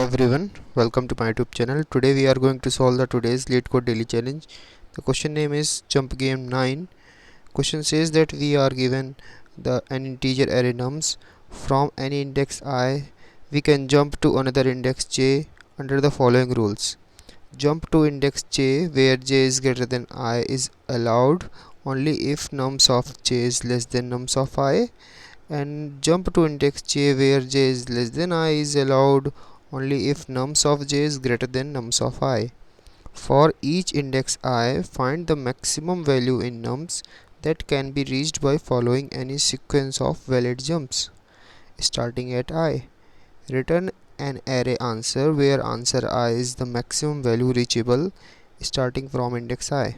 everyone, welcome to my YouTube channel. Today we are going to solve the today's LeetCode Daily challenge. The question name is Jump Game 9. Question says that we are given an integer array nums from any index I. We can jump to another index j under the following rules. Jump to index j where j is greater than I is allowed only if nums of j is less than nums of I, and jump to index j where j is less than I is allowed only if nums of j is greater than nums of I. For each index I, find the maximum value in nums that can be reached by following any sequence of valid jumps. Starting at I, return an array answer where answer I is the maximum value reachable starting from index I.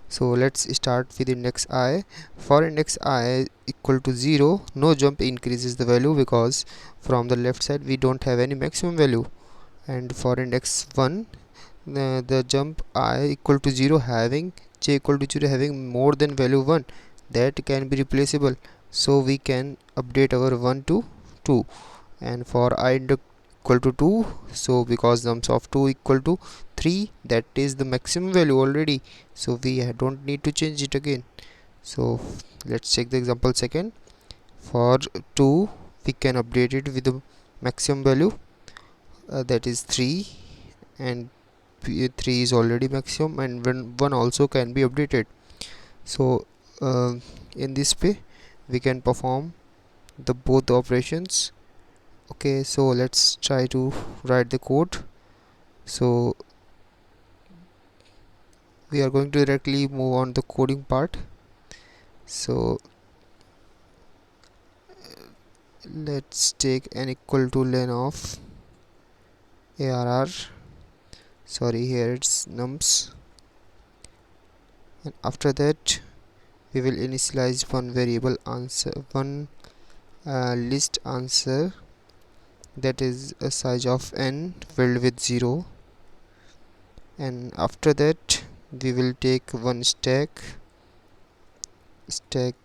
So let's start with index I. For index I equal to 0, no jump increases the value because from the left side we don't have any maximum value. And for index 1, the jump I equal to 0 having j equal to 0 having more than value 1, that can be replaceable, so we can update our 1 to 2. And for I equal to 2, so because nums of 2 equal to 3, that is the maximum value already, so we don't need to change it again. So let's check the example second. For 2, we can update it with the maximum value, that is 3, and 3 is already maximum, and 1 also can be updated. So in this way we can perform the both operations. Okay, so let's try to write the code. So we are going to directly move on the coding part. So let's take an equal to len of arr, sorry, here it's nums, and after that we will initialize one variable answer, one list answer, that is a size of n filled with 0, and after that we will take one stack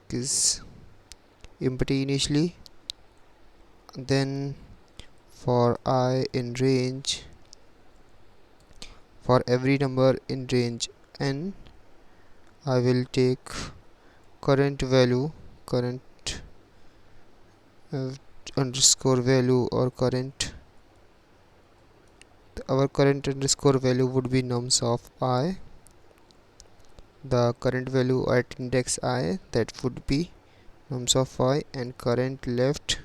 is empty initially. Then for I in range, for every number in range n, I will take current value, current underscore value, or our current underscore value would be nums of I. The current value at index I, that would be nums of I, and current left,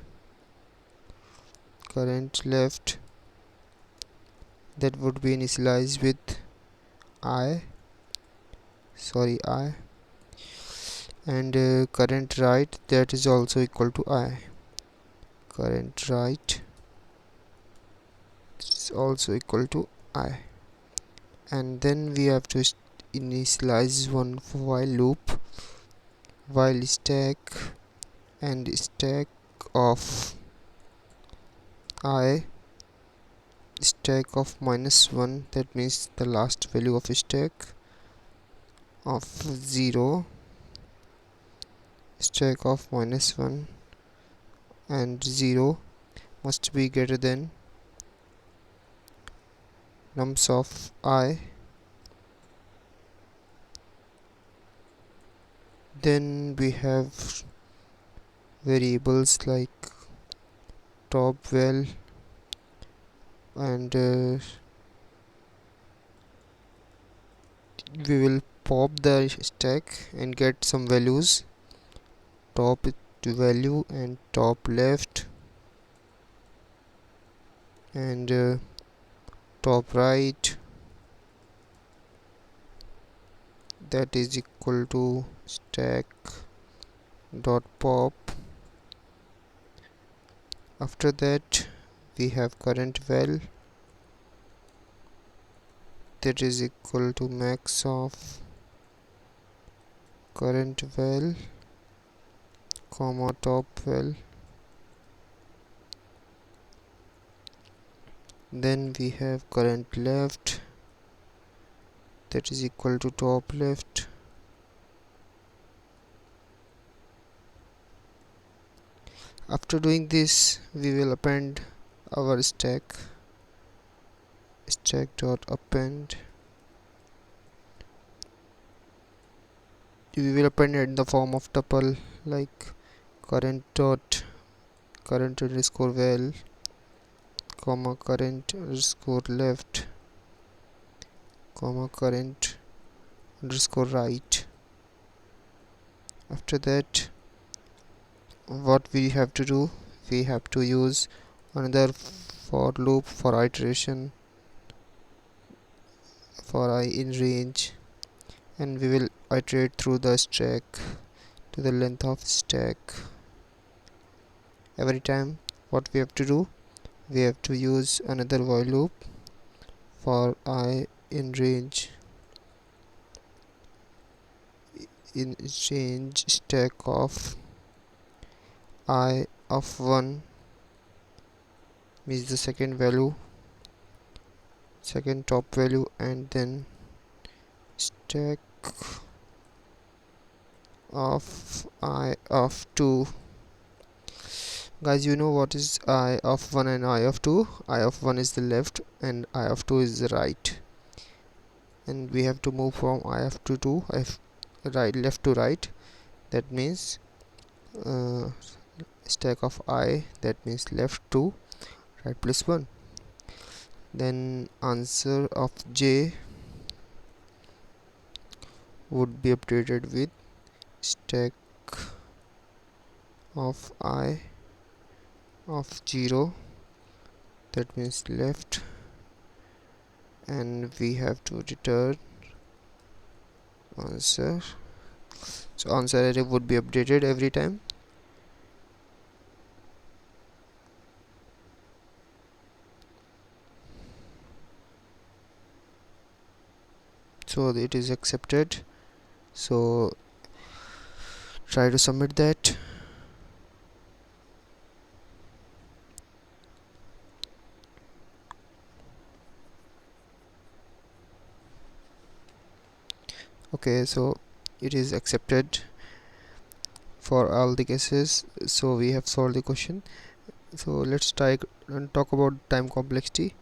that would be initialized with I, and current right, that is also equal to I. Current right is also equal to I, and then we have to initialize one while loop, while stack of I, stack of -1, that means the last value of stack of 0, stack of -1 and 0 must be greater than nums of I. Then we have variables like top val, and we will pop the stack and get some values, top value and top left and top right, that is equal to stack dot pop. After that we have current val, that is equal to max of current val comma top val. Then we have current left, that is equal to top left. After doing this, we will append our stack stack dot append. We will append it in the form of tuple, like current underscore val, comma current underscore left, comma current underscore right. After that, what we have to do, we have to use another for loop for iteration for I in range, and we will iterate through the stack to the length of stack. Every time what we have to do, we have to use another while loop for I in range stack of I of 1 means the second top value, and then stack of I of 2. Guys, you know what is I of 1 and I of 2? I of 1 is the left and I of 2 is the right, and we have to move from I of 2 to left to right. That means uh, stack of I, that means left to right plus 1. Then answer of j would be updated with stack of I of 0, that means left, and we have to return answer. So answer array would be updated every time. So it is accepted. So try to submit that. Okay, so it is accepted for all the cases. So we have solved the question. So let's try and talk about time complexity,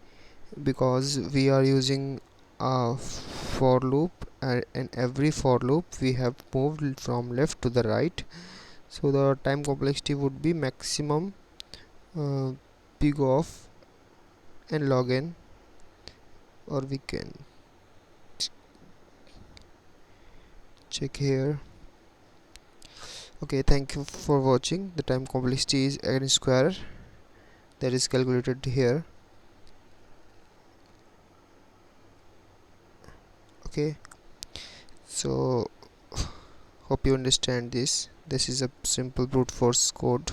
because we are using a for loop, and in every for loop we have moved from left to the right. So the time complexity would be maximum big of and log n, or we can check here. Okay, thank you for watching. The time complexity is n square, that is calculated here. Okay, so hope you understand this. This is a simple brute force code.